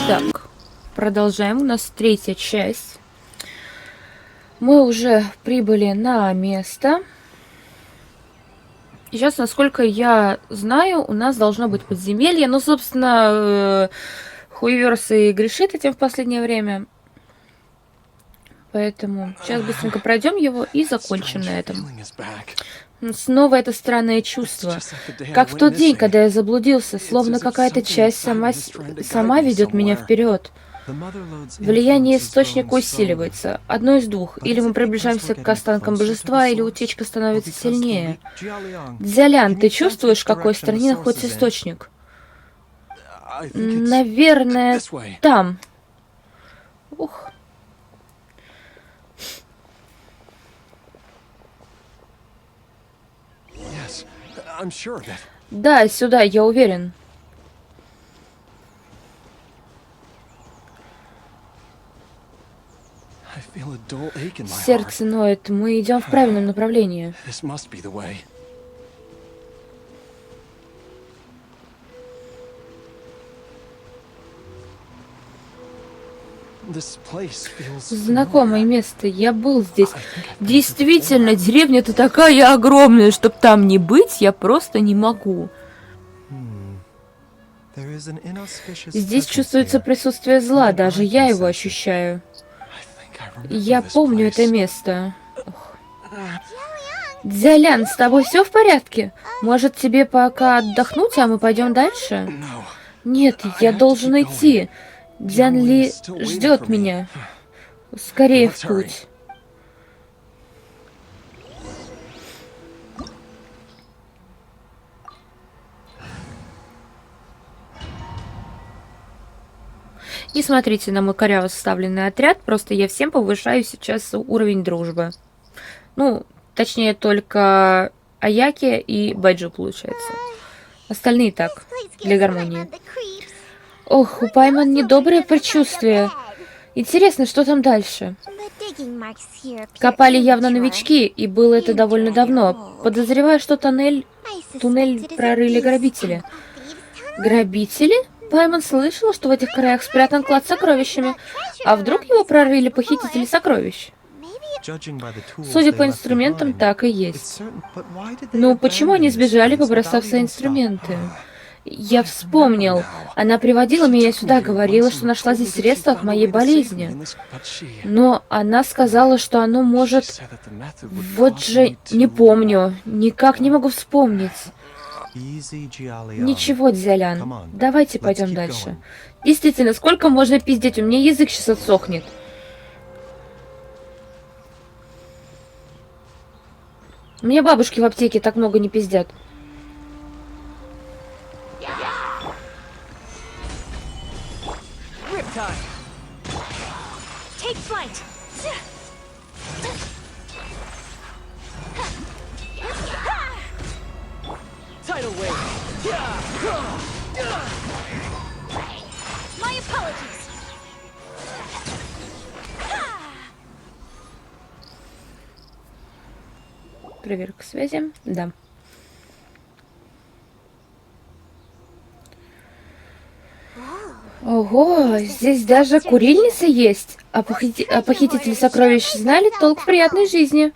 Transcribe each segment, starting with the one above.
Так, продолжаем. У нас третья часть. Мы уже прибыли на место. Сейчас, насколько я знаю, у нас должно быть подземелье. Ну, собственно, Хуеверс и грешит этим в последнее время. Поэтому сейчас быстренько пройдем его и закончим на этом. Снова это странное чувство. Как в тот день, когда я заблудился, словно какая-то часть сама ведет меня вперед. Влияние источника усиливается. Одно из двух. Или мы приближаемся к останкам божества, или утечка становится сильнее. Дзялян, ты чувствуешь, в какой стороне находится источник? Наверное, там. Ух. Да, сюда, я уверен. Сердце ноет. Мы идем в правильном направлении. Знакомое место. Я был здесь. Действительно, деревня-то такая огромная, чтоб там не быть, я просто не могу. Здесь чувствуется присутствие зла, даже я его ощущаю. Я помню это место. Дзялян, с тобой все в порядке? Может, тебе пока отдохнуть, а мы пойдем дальше? Нет, я должен идти. Дзян Ли ждет меня. Скорее в путь. Не смотрите на мой коряво составленный отряд, просто я всем повышаю сейчас уровень дружбы. Ну, точнее, только Аяки и Байджу, получается. Остальные так, для гармонии. Ох, у Пайман недоброе предчувствие. Интересно, что там дальше? Копали явно новички, и было это довольно давно. Подозреваю, что туннель прорыли грабители. Грабители? Пайман слышала, что в этих краях спрятан клад с сокровищами. А вдруг его прорыли похитители сокровищ? Судя по инструментам, так и есть. Но почему они сбежали, побросав свои инструменты? Я вспомнил. Она приводила меня сюда, говорила, что нашла здесь средства от моей болезни. Но она сказала, что оно может... Вот же, не помню. Никак не могу вспомнить. Ничего, Дзялян. Давайте пойдем дальше. Действительно, сколько можно пиздеть? У меня язык сейчас отсохнет. У меня бабушки в аптеке так много не пиздят. Проверка связи. Да. Ого, здесь даже курильница есть. А похитители сокровищ знали толк в приятной жизни.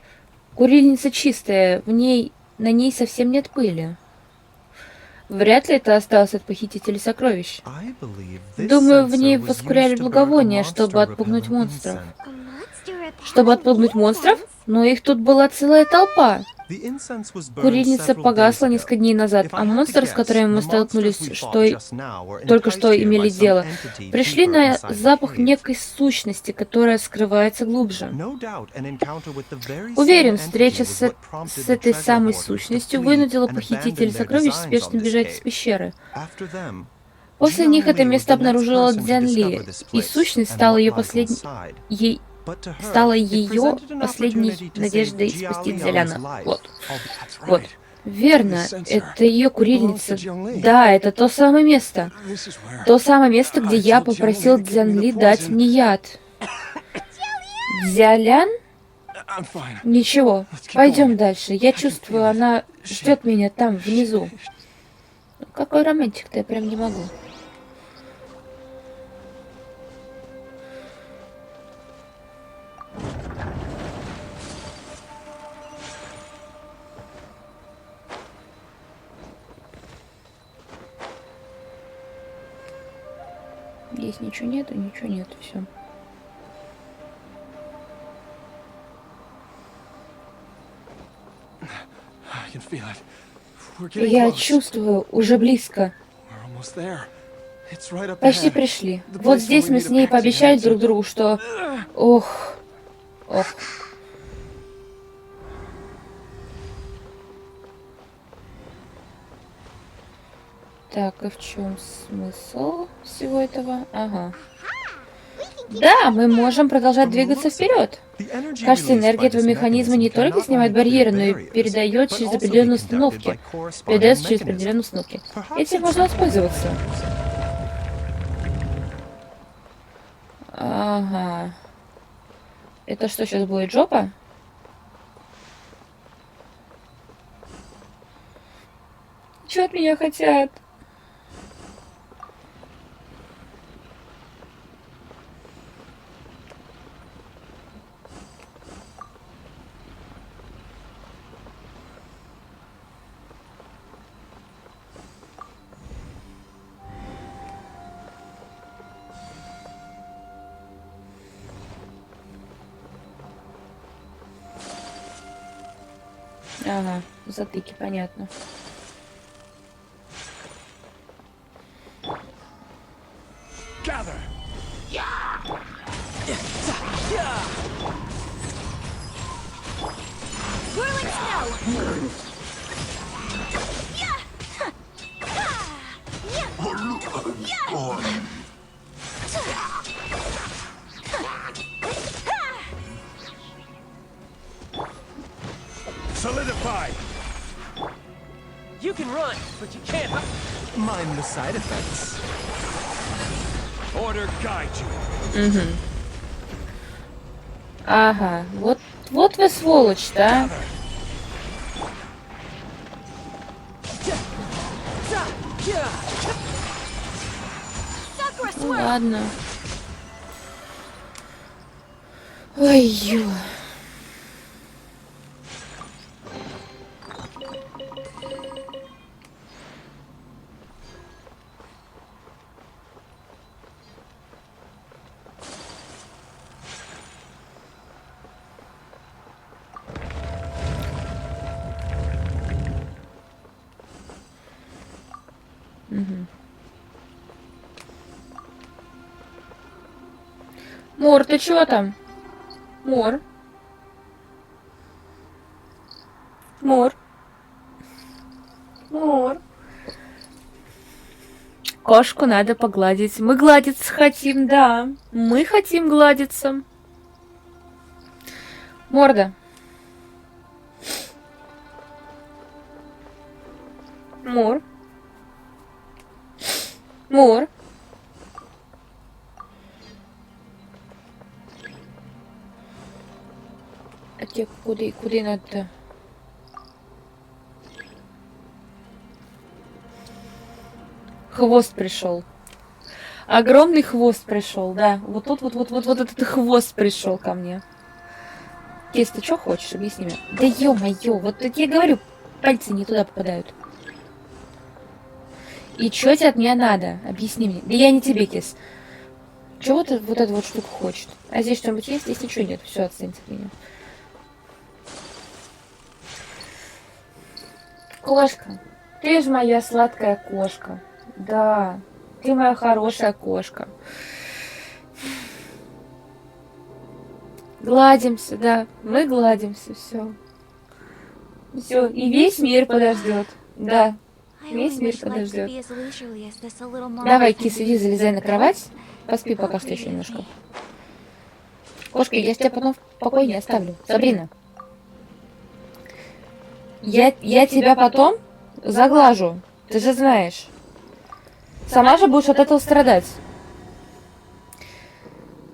Курильница чистая, на ней совсем нет пыли. Вряд ли это осталось от похитителей сокровищ. Думаю, в ней воскуряли благовония, чтобы отпугнуть монстров. Чтобы отпугнуть монстров? Но их тут была целая толпа. Курильница погасла несколько дней назад, а монстры, с которыми мы столкнулись, только что имели дело, пришли на запах некой сущности, которая скрывается глубже. Уверен, встреча с этой самой сущностью вынудила похитителей сокровищ спешно бежать из пещеры. После них это место обнаружило Дзян Ли, и сущность стала ее последней надеждой спасти Дзяляна. Вот. Верно, это ее курильница. Да, это то самое место. То самое место, где я попросил Дзян Ли дать мне яд. Дзялян? Ничего, пойдем дальше. Я чувствую, она ждет меня там, внизу. Какой романтик-то, я прям не могу. Здесь ничего нету, все. Я чувствую, уже близко. Почти пришли. Вот здесь мы с ней пообещали друг другу, что... Ох. Ох. Так, и в чем смысл всего этого? Ага. Да, мы можем продолжать двигаться вперед. Кажется, энергия этого механизма не только снимает барьеры, но и передает через определенные установки. Передается через определенные установки. Этим можно воспользоваться. Ага. Это что, сейчас будет жопа? Чё от меня хотят? Ага, затыки, понятно. Solidify. You can run, but you can't mind the side effects. Order guide you. Угу. Ага, вот вы сволочь, да? Ну, ладно. Ой-ё. Угу. Мор, ты чё там? Мор. Мор. Мор. Кошку надо погладить. Мы гладиться хотим, да. Мы хотим гладиться. Морда. Мор. Мор. А тебе куда надо-то? Хвост пришел. Огромный хвост пришел, да. Вот тут вот этот хвост пришел ко мне. Кис, ты что хочешь? Объясни мне. Да ё-моё, вот тут я говорю, пальцы не туда попадают. И что тебе от меня надо? Объясни мне. Да я не тебе, Кис. Чего вот эта вот штука хочет? А здесь что-нибудь есть? Здесь ничего нет. Все, отстаньте от меня. Кошка. Ты же моя сладкая кошка. Да. Ты моя хорошая кошка. Гладимся, да. Мы гладимся, все. Все. И весь мир подождет. Да. Весь мир подождет. Давай, кис, иди, залезай на кровать. Поспи пока что еще немножко. Кошка, я тебя потом в покое не оставлю. Сабрина. Я тебя потом заглажу. Ты же знаешь. Сама же будешь от этого страдать.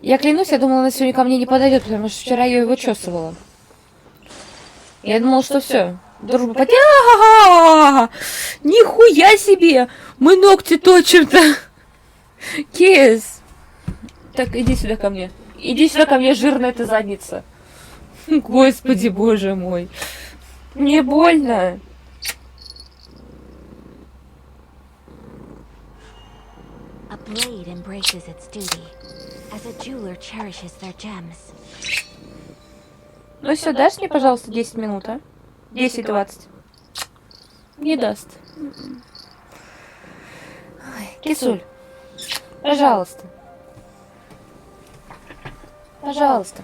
Я клянусь, я думала, она сегодня ко мне не подойдет, потому что вчера я его чесывала. Я думала, что все. Дружба потеряна. Нихуя себе! Мы ногти точим-то. Кис. Так, иди сюда ко мне. Иди сюда ко мне, жирная ты задница. Господи, боже мой. Мне больно. A blade embraces its duty, as a jeweler cherishes their gems. Ну все, дашь мне, пожалуйста, 10 минут, а? 10-20. Не даст. Ой, Кисуль, пожалуйста. Пожалуйста.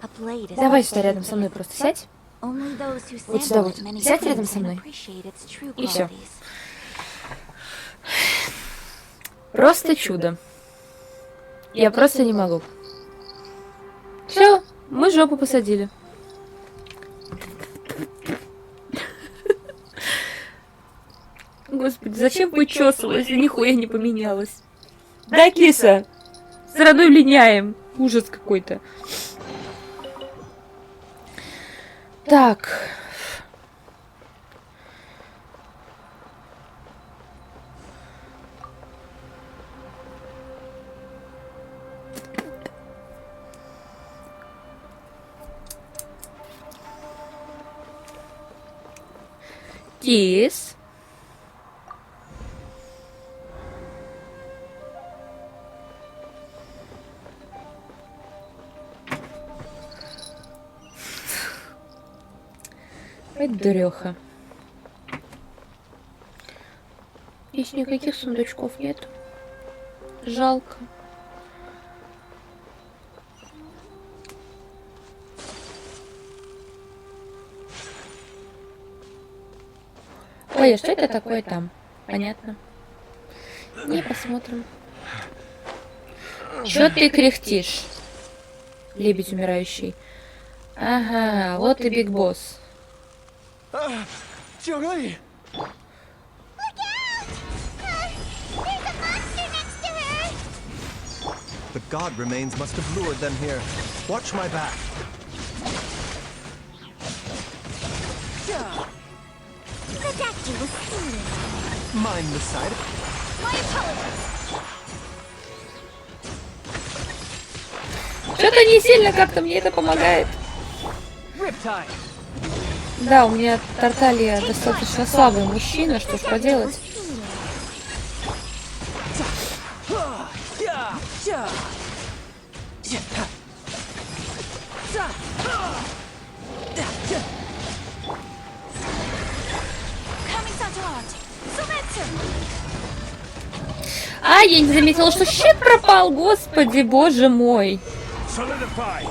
A blade is Давай сюда рядом со мной просто сядь. only those who Вот сюда sample вот. it many Сядь рядом times со can мной. appreciate its true И всё. qualities. Просто чудо. Я просто не могу. Все, мы жопу посадили. Господи, зачем вычесывалась, если нихуя не поменялось? Да, киса? Сраной линяем. Ужас какой-то. Так. Кис. Ой, дуреха. Здесь никаких сундучков нет. Жалко. Ой, а что это такое там? Понятно. Не посмотрим. Чё ты кряхтишь? Лебедь умирающий. Ага, вот и Биг Босс. Jolie! The god remains must have lured them here. Watch my back. Mind the side. Что-то не сильно как-то мне это помогает. Riptide. Да, у меня Тарталья достаточно слабый мужчина, что ж поделать. А, я не заметила, что щит пропал, господи, боже мой. Solidify.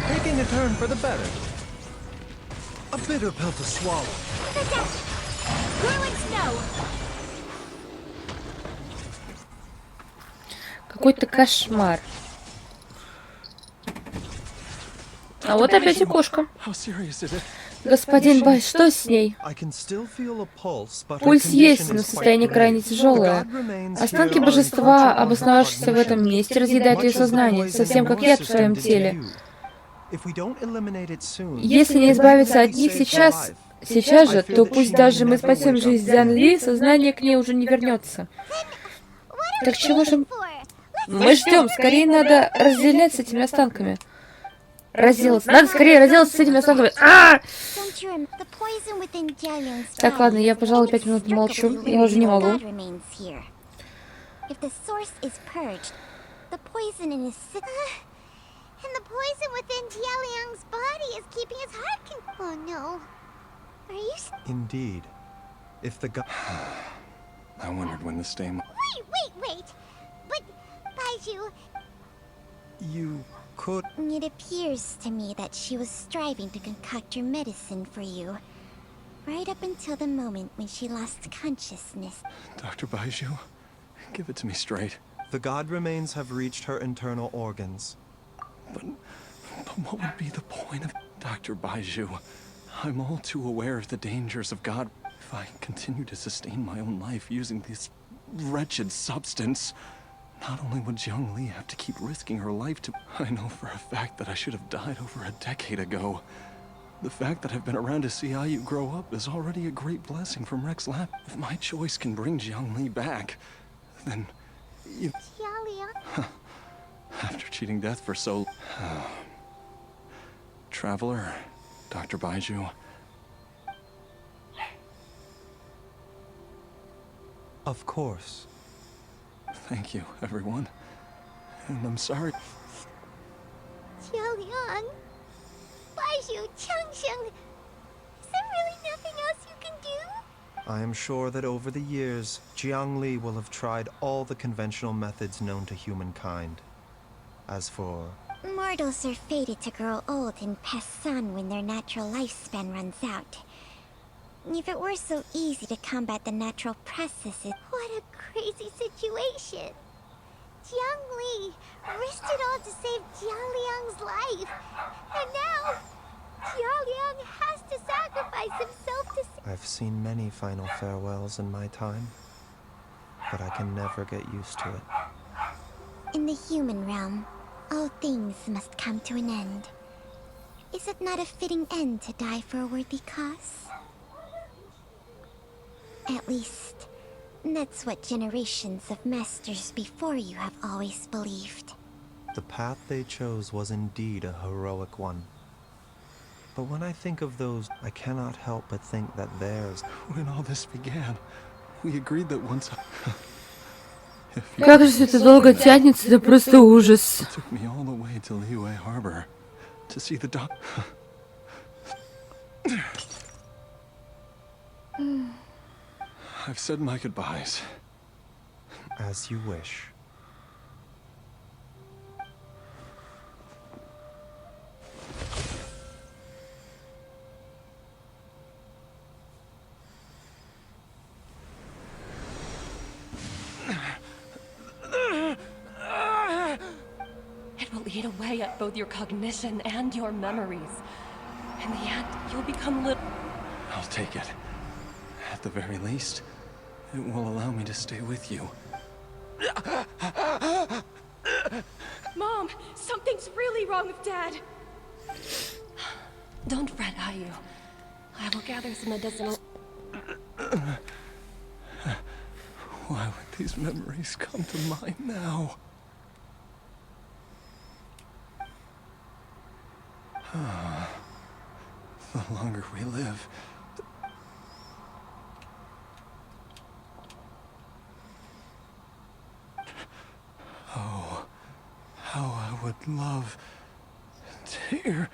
Taking a turn for the better. A bitter pill to swallow. Какой-то кошмар. А вот опять и кошка. How serious is it? Господин Бай, что с ней? I can still feel a pulse, but Пульс her есть, condition но is состояние quite крайне grave. тяжелое. The god remains Останки here божества, unconscious of обосновавшиеся в этом cognition. месте, разъедают ее Much of the сознание, poison совсем in как your яд в своем system did теле. you. If we don't eliminate it soon, Если не it избавиться might от них save сейчас, your life. сейчас же, то пусть даже мы спасем жизнь Дзян Ли, сознание к ней уже не вернется. Так чего же мы ждем? Скорее надо разделять с этими останками. Разделаться. Надо скорее разделаться с этими останками. Так, ладно, я, пожалуй, 5 минут молчу. Я уже не могу. If the source is purged, the poison in his and the poison within Jialiang's body is keeping his heart Oh no. Are you Indeed. If the god... I wondered when the stain... Wait. But, Baiju, You could... it appears to me that she was striving to concoct your medicine for you. Right up until the moment when she lost consciousness. Dr. Baiju, give it to me straight. The god remains have reached her internal organs. But what would be the point of Dr. Baiju? I'm all too aware of the dangers of God. If I continue to sustain my own life using this wretched substance, not only would Jiang Li have to keep risking her life to... I know for a fact that I should have died over a decade ago. The fact that I've been around to see how you grow up is already a great blessing from Rex's lab. If my choice can bring Jiangli back, then you... Jialiang. After cheating death for so... Traveler, Dr. Baiju. Of course. Thank you, everyone. And I'm sorry. Jialiang. Baiju, Changsheng. Is there really nothing else you can do? I am sure that over the years, Jiangli will have tried all the conventional methods known to humankind. As for... Mortals are fated to grow old and pass on when their natural lifespan runs out. If it were so easy to combat the natural processes, what a crazy situation! Jiangli risked it all to save Jialiang's life, and now Jialiang has to sacrifice himself to save... I've seen many final farewells in my time, but I can never get used to it. In the human realm, all things must come to an end. Is it not a fitting end to die for a worthy cause? At least, that's what generations of masters before you have always believed. The path they chose was indeed a heroic one. But when I think of those, I cannot help but think that theirs... When all this began, we agreed that once Как же все это долго тянется, да просто ужас. it took me all the way to Liyue Harbor to see the doc. I've said my goodbyes. As you wish. It will eat away at both your cognition and your memories. In the end, you'll become I'll take it. At the very least, it will allow me to stay with you. Mom, something's really wrong with Dad. Don't fret, Ayu. I will gather some medicinal... Why would these memories come to mind now? The longer we live, oh, how I would love to hear.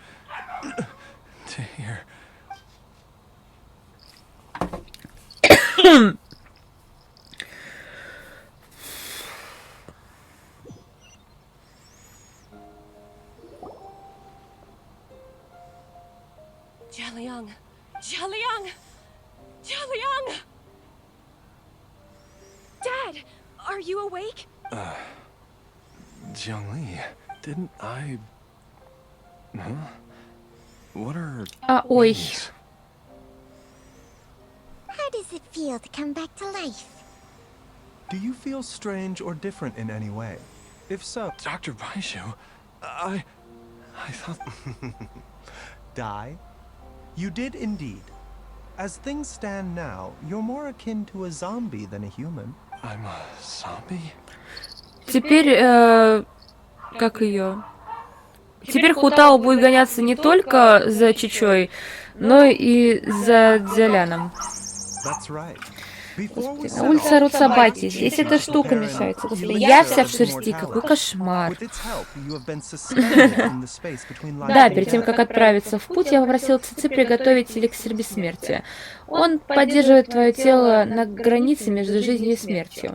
Jialiang! Jialiang! Jialiang! Dad, are you awake? Jiangli, didn't I... Huh? What are... Ой. these? How does it feel to come back to life? Do you feel strange or different in any way? If so... Dr. Baiju, I thought... Die? You did indeed. As things stand now, you're more akin to a zombie than a human. I'm a zombie? Теперь, как ее? Теперь Хутао будет гоняться не только за Чичой, но и за Дзяляном. That's right. Господи, на улице орут собаки, здесь эта штука мешается. Господи, я вся в шерсти, какой кошмар. Да, перед тем, как отправиться в путь, я попросил Цици приготовить эликсир бессмертия. Он поддерживает твое тело на границе между жизнью и смертью.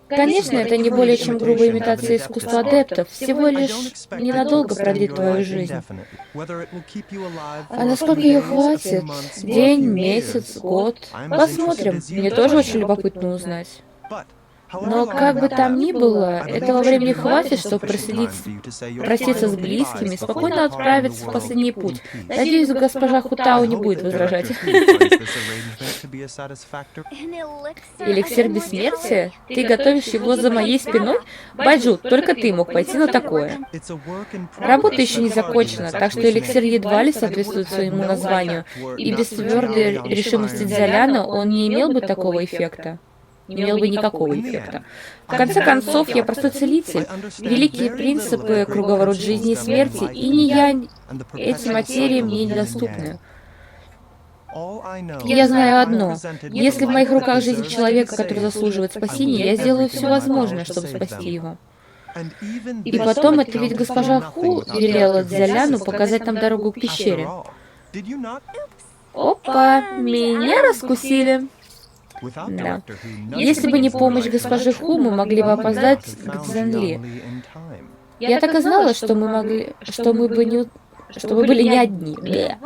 Конечно, это не более чем грубая имитация искусства адептов, всего лишь ненадолго продлит твою жизнь. А насколько ее хватит? День, месяц, год? Посмотрим, мне тоже очень любопытно узнать. Но как бы там ни было, этого времени хватит, чтобы проститься с близкими, спокойно отправиться в последний путь. Надеюсь, госпожа Хутао не будет возражать. to be a satisfactory. Эликсир бессмертия? Ты готовишь его за моей спиной? Байджу, только ты мог пойти на такое. It's a work in Работа еще не закончена, так что эликсир едва ли соответствует своему названию, и без твердой решимости Дзяляна он не имел бы такого эффекта. Не имел бы никакого эффекта. В конце концов, я простой целитель. Великие принципы, круговорот жизни и смерти, и не я, эти материи мне недоступны. Я знаю одно. Если в моих руках жизнь человека, который заслуживает спасения, я сделаю все возможное, чтобы спасти его. И потом, это ведь госпожа Ху велела Дзяляну показать нам дорогу к пещере. Опа, меня раскусили. Да. Если бы не помощь госпожи Ху, мы могли бы опоздать к Цзэнли. Я так и знала, что мы были не одни. Да.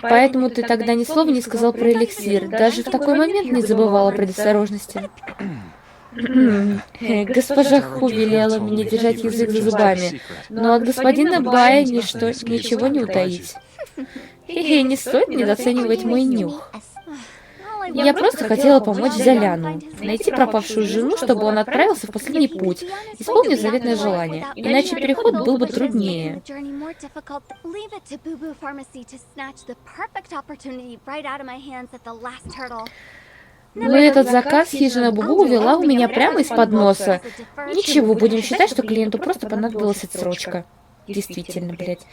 Поэтому ты тогда ни слова не сказал про эликсир. Даже в такой момент не забывала о предосторожности. Госпожа Ху велела мне держать язык за зубами, но от господина Бая ничего не утаить. Хе-хе, не стоит недооценивать мой нюх. Я просто хотела помочь Дзяляну, найти пропавшую жену, чтобы он отправился в последний путь, исполнив заветное желание, иначе переход был бы труднее. Но этот заказ хижина Бубу увела у меня прямо из-под носа. Ничего, будем считать, что клиенту просто понадобилась отсрочка. Действительно, блядь.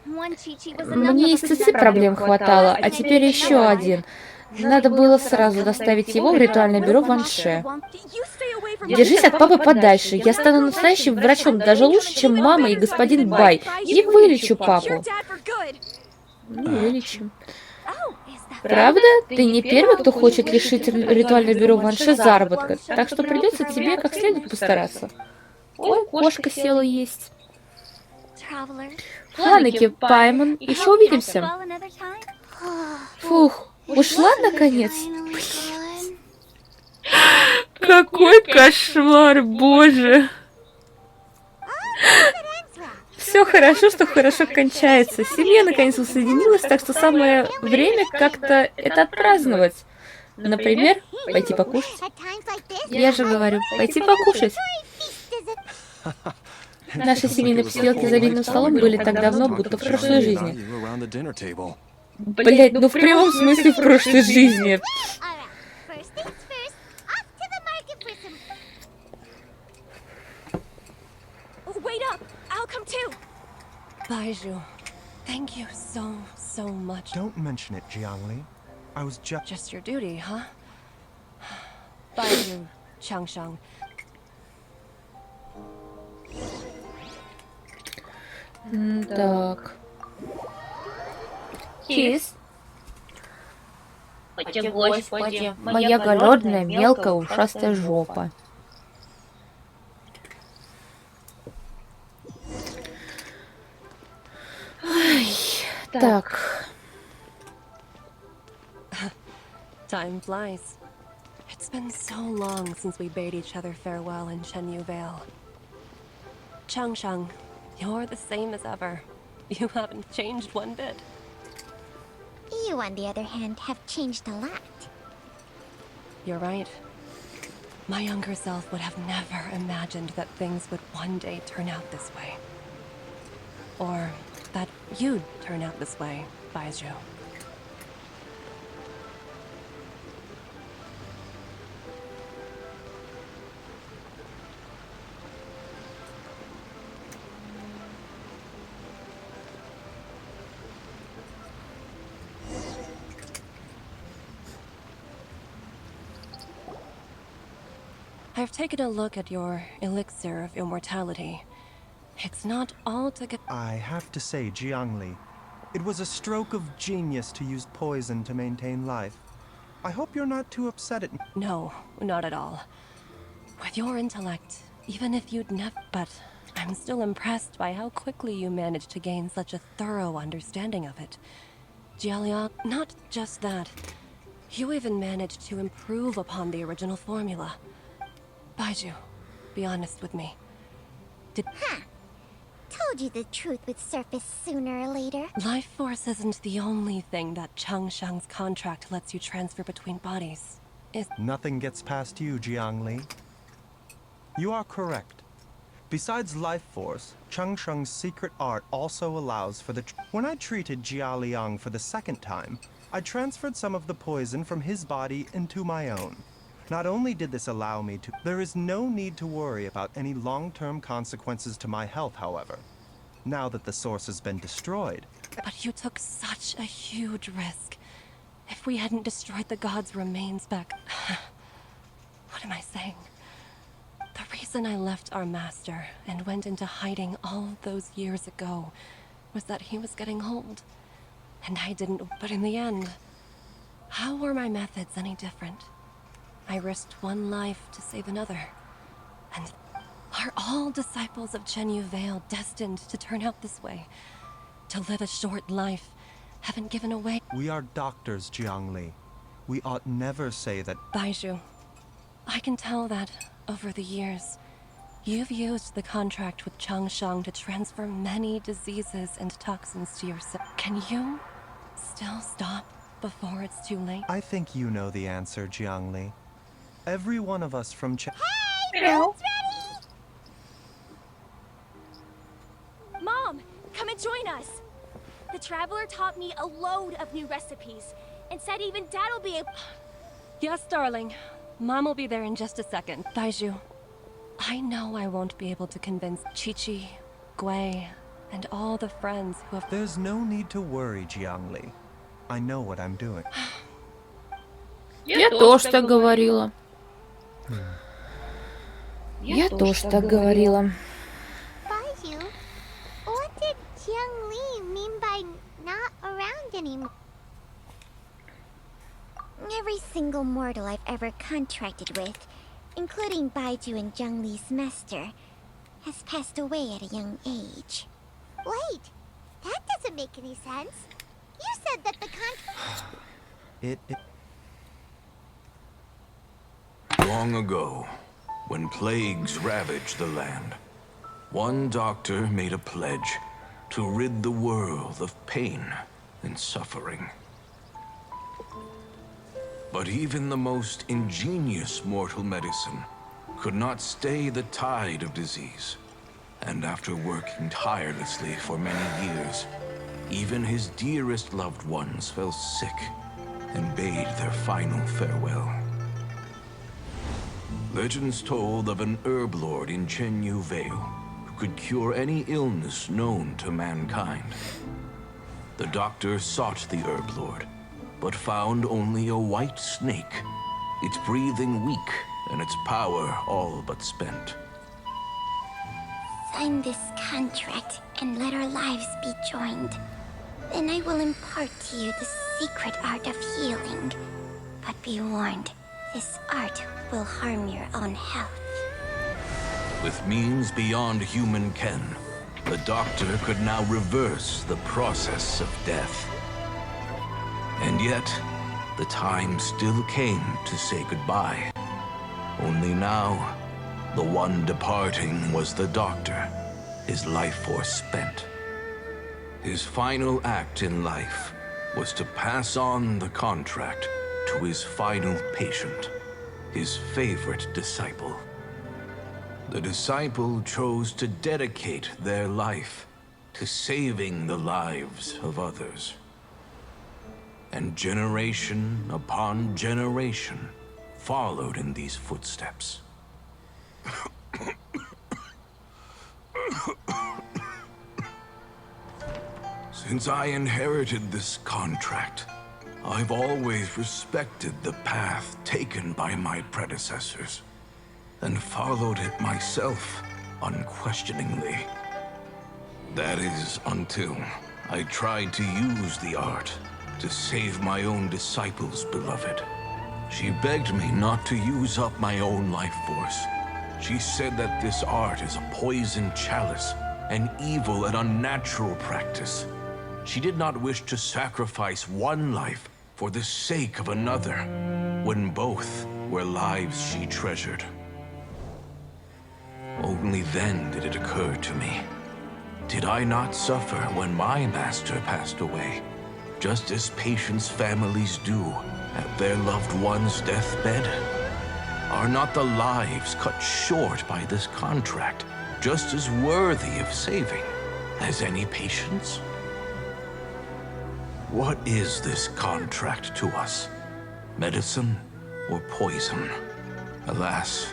Мне из ЦЦ проблем хватало, а теперь еще один. Надо было сразу доставить его в ритуальное бюро Ванше. Держись от папы подальше. Я стану настоящим врачом, даже лучше, чем мама и господин Бай. И вылечу папу. Ну, вылечу. Правда? Ты не первый, кто хочет лишить ритуальное бюро Ванше заработка, так что придется тебе как следует постараться. Ой, кошка села есть. Фланеки, Паймон, еще увидимся. Фух, ушла наконец? Какой кошмар, боже. Все хорошо, что хорошо кончается. Семья наконец усоединилась, так что самое время как-то это отпраздновать. Например, пойти покушать. Я же говорю, пойти покушать. Наши семейные посиделки за обеденным столом были так давно, будто в прошлой жизни. Блять, ну в прямом смысле в прошлой жизни. Baiju, thank you so much. Don't mention it, Jiangli. I was Just your duty, huh? Baiju, Changshang. Так. Кис. Господи, моя голодная, мелкая, ушастая жопа. Ай, так. Time flies. It's been so long since we bade each other farewell in Shenyu Vale. Changshang, you're the same as ever. You haven't changed one bit. You, on the other hand, have changed a lot. You're right. My younger self would have never imagined that things would one day turn out this way. Or that you'd turn out this way, Baiju. I've taken a look at your elixir of immortality. It's not altogether... I have to say, Jiangli, it was a stroke of genius to use poison to maintain life. I hope you're not too upset at me. No, not at all. With your intellect, even if you'd never... But I'm still impressed by how quickly you managed to gain such a thorough understanding of it. Jialiang, not just that. You even managed to improve upon the original formula. Baiju, be honest with me. Told you the truth would surface sooner or later. Life force isn't the only thing that Changshang's contract lets you transfer between bodies. Nothing gets past you, Jiangli. You are correct. Besides life force, Changsheng's secret art also allows for the... When I treated Jia Liang for the second time, I transferred some of the poison from his body into my own. Not only did this allow me to... There is no need to worry about any long-term consequences to my health, however. Now that the source has been destroyed... But you took such a huge risk. If we hadn't destroyed the god's remains back... What am I saying? The reason I left our master and went into hiding all those years ago was that he was getting old. And I didn't... But in the end, how were my methods any different? I risked one life to save another. And are all disciples of Chenyu Vale destined to turn out this way? To live a short life, haven't given away... We are doctors, Jiangli. We ought never say that... Baizhu, I can tell that, over the years, you've used the contract with Changsheng to transfer many diseases and toxins to yourself. Can you still stop before it's too late? I think you know the answer, Jiangli. Every one of us from Meow. Mom, come and join us. The Traveler taught me a load of new recipes and said even Dad'll be able... Yes, darling. Mom will be there in just a second. Baizhu, I know I won't be able to convince Chi-Chi, Gui, and all the friends who have... There's no need to worry, Jiangli. I know what I'm doing. Я тоже так говорила. Я тоже так говорила. Baizhu, what did Jiang Li mean by not around anymore? Every single mortal I've ever contracted with, including Baizhu and Jiang Li's master, has passed away at a young age. Wait, that doesn't make any sense. You said that the contract... Long ago, when plagues ravaged the land, one doctor made a pledge to rid the world of pain and suffering. But even the most ingenious mortal medicine could not stay the tide of disease. And after working tirelessly for many years, even his dearest loved ones fell sick and bade their final farewell. Legends told of an herb lord in Chenyu Vale who could cure any illness known to mankind. The doctor sought the herb lord, but found only a white snake, its breathing weak and its power all but spent. Sign this contract and let our lives be joined. Then I will impart to you the secret art of healing. But be warned, this art will harm your own health. With means beyond human ken, the doctor could now reverse the process of death. And yet, the time still came to say goodbye. Only now, the one departing was the doctor, his life force spent. His final act in life was to pass on the contract to his final patient, his favorite disciple. The disciple chose to dedicate their life to saving the lives of others. And generation upon generation followed in these footsteps. Since I inherited this contract, I've always respected the path taken by my predecessors, and followed it myself unquestioningly. That is, until I tried to use the art to save my own disciple's beloved. She begged me not to use up my own life force. She said that this art is a poisoned chalice, an evil and unnatural practice. She did not wish to sacrifice one life for the sake of another, when both were lives she treasured. Only then did it occur to me. Did I not suffer when my master passed away, just as patients' families do at their loved one's deathbed? Are not the lives cut short by this contract just as worthy of saving as any patients? What is this contract to us? Medicine or poison? Alas,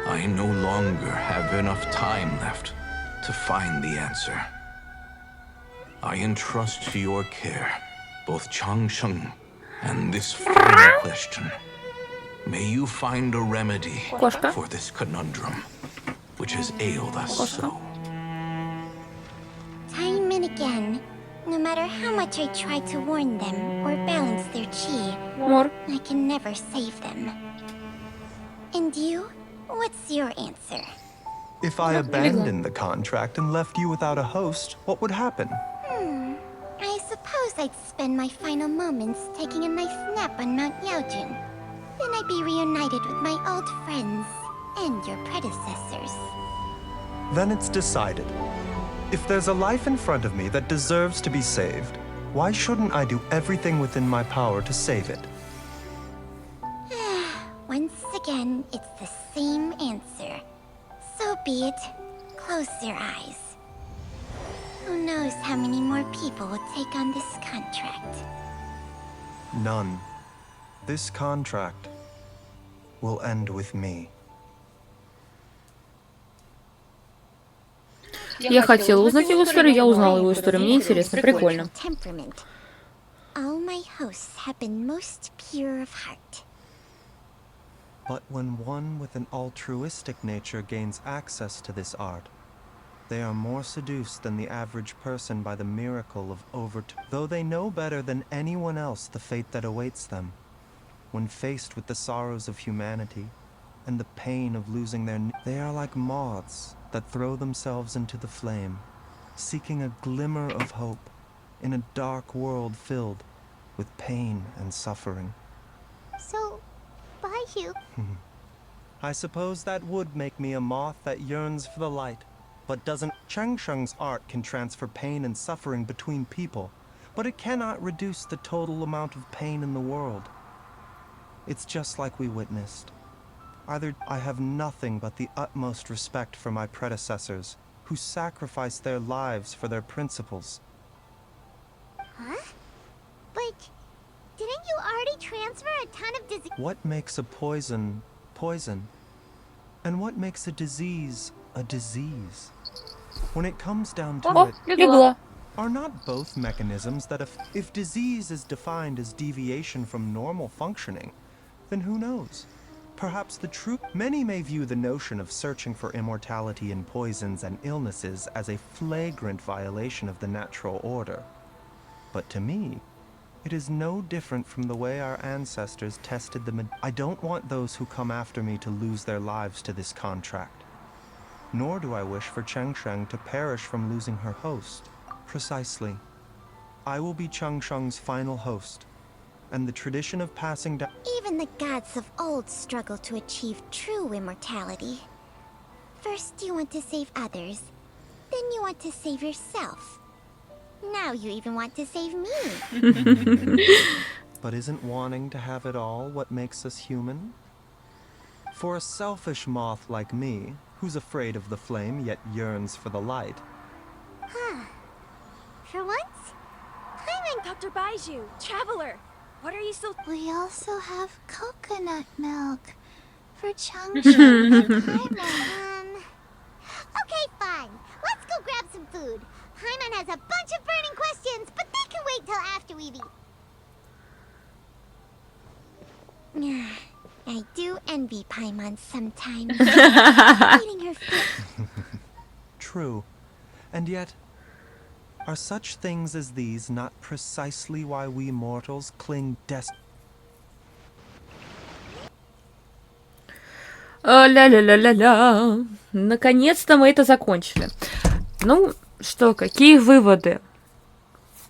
I no longer have enough time left to find the answer. I entrust to your care both Changsheng and this final question. May you find a remedy Кошка. for this conundrum, which has ailed us so. Time and again, no matter how much I try to warn them or balance their chi, Мор. I can never save them. And you? What's your answer? If I abandoned the contract and left you without a host, what would happen? I suppose I'd spend my final moments taking a nice nap on Mount Yaojun. Then I'd be reunited with my old friends and your predecessors. Then it's decided. If there's a life in front of me that deserves to be saved, why shouldn't I do everything within my power to save it? Once again, it's the same answer. So be it. Close your eyes. Who knows how many more people will take on this contract? None. This contract will end with me. Я хотела узнать его историю, я узнала его историю. Мне интересно, прикольно. Temperament. All my hosts have been most pure of heart. But when one with an altruistic nature gains access to this art, they are more seduced than the average person by the miracle of though they know better than anyone else the fate that awaits them. When faced with the sorrows of humanity and the pain of losing they are like moths that throw themselves into the flame, seeking a glimmer of hope in a dark world filled with pain and suffering. So, Baiju, I suppose that would make me a moth that yearns for the light, but doesn't. Changsheng's art can transfer pain and suffering between people, but it cannot reduce the total amount of pain in the world. It's just like we witnessed. Either I have nothing but the utmost respect for my predecessors, who sacrificed their lives for their principles. huh? But didn't you already transfer a ton of disease? What makes a poison poison? And what makes a disease a disease? When it comes down to О, it, легла. are not both mechanisms that if disease is defined as deviation from normal functioning, then who knows? Perhaps the truth. Many may view the notion of searching for immortality in poisons and illnesses as a flagrant violation of the natural order. But to me, it is no different from the way our ancestors tested the I don't want those who come after me to lose their lives to this contract. Nor do I wish for Changsheng to perish from losing her host. Precisely. I will be Changsheng's final host, and the tradition of passing down. Even the gods of old struggle to achieve true immortality. First you want to save others, then you want to save yourself. Now you even want to save me. But isn't wanting to have it all what makes us human? For a selfish moth like me, who's afraid of the flame yet yearns for the light. For once, Dr. Baiju, Traveler, what are you still... we also have coconut milk for Changsheng and Paimon. Okay, fine. Let's go grab some food. Paimon has a bunch of burning questions, but they can wait till after we've eaten. I do envy Paimon sometimes. Eating her food. True. And yet, are such things as these not precisely why we mortals cling Ля-ля-ля-ля-ля. Наконец-то мы это закончили. Ну, что, какие выводы?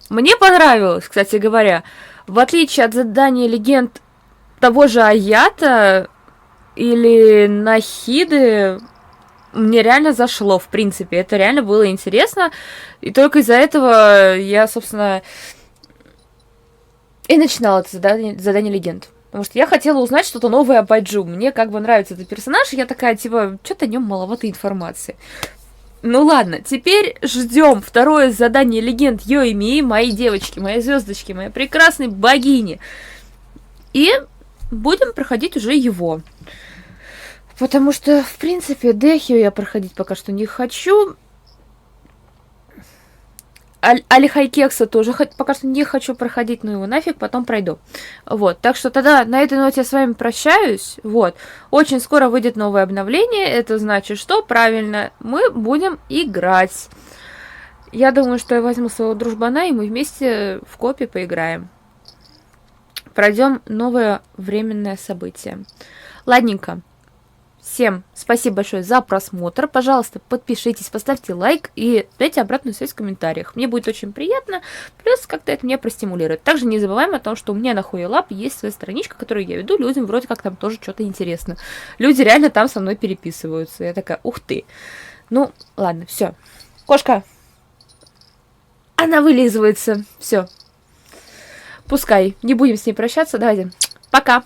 Мне понравилось, кстати говоря. В отличие от задания легенд того же Аята или Нахиды, мне реально зашло, в принципе. Это реально было интересно. И только из-за этого я, собственно, и начинала это задание легенд. Потому что я хотела узнать что-то новое о Байджу. Мне как бы нравится этот персонаж, и я такая, типа, что-то о нем маловато информации. Ну ладно, теперь ждем второе задание легенд Йоими, мои девочки, мои звездочки, мои прекрасные богини. И будем проходить уже его. Потому что, в принципе, Дехию я проходить пока что не хочу. Алихайкекса тоже пока что не хочу проходить, но его нафиг, потом пройду. Вот, так что тогда на этой ноте я с вами прощаюсь. Вот, очень скоро выйдет новое обновление, это значит, что правильно, мы будем играть. Я думаю, что я возьму своего дружбана, и мы вместе в копе поиграем. Пройдем новое временное событие. Ладненько. Всем спасибо большое за просмотр. Пожалуйста, подпишитесь, поставьте лайк и дайте обратную связь в комментариях. Мне будет очень приятно, плюс как-то это меня простимулирует. Также не забываем о том, что у меня на HoYoLAB есть своя страничка, которую я веду людям, вроде как там тоже что-то интересно. Люди реально там со мной переписываются. Я такая, ух ты. Ну, ладно, все. Кошка. Она вылизывается. Все. Пускай. Не будем с ней прощаться. Давайте. Пока.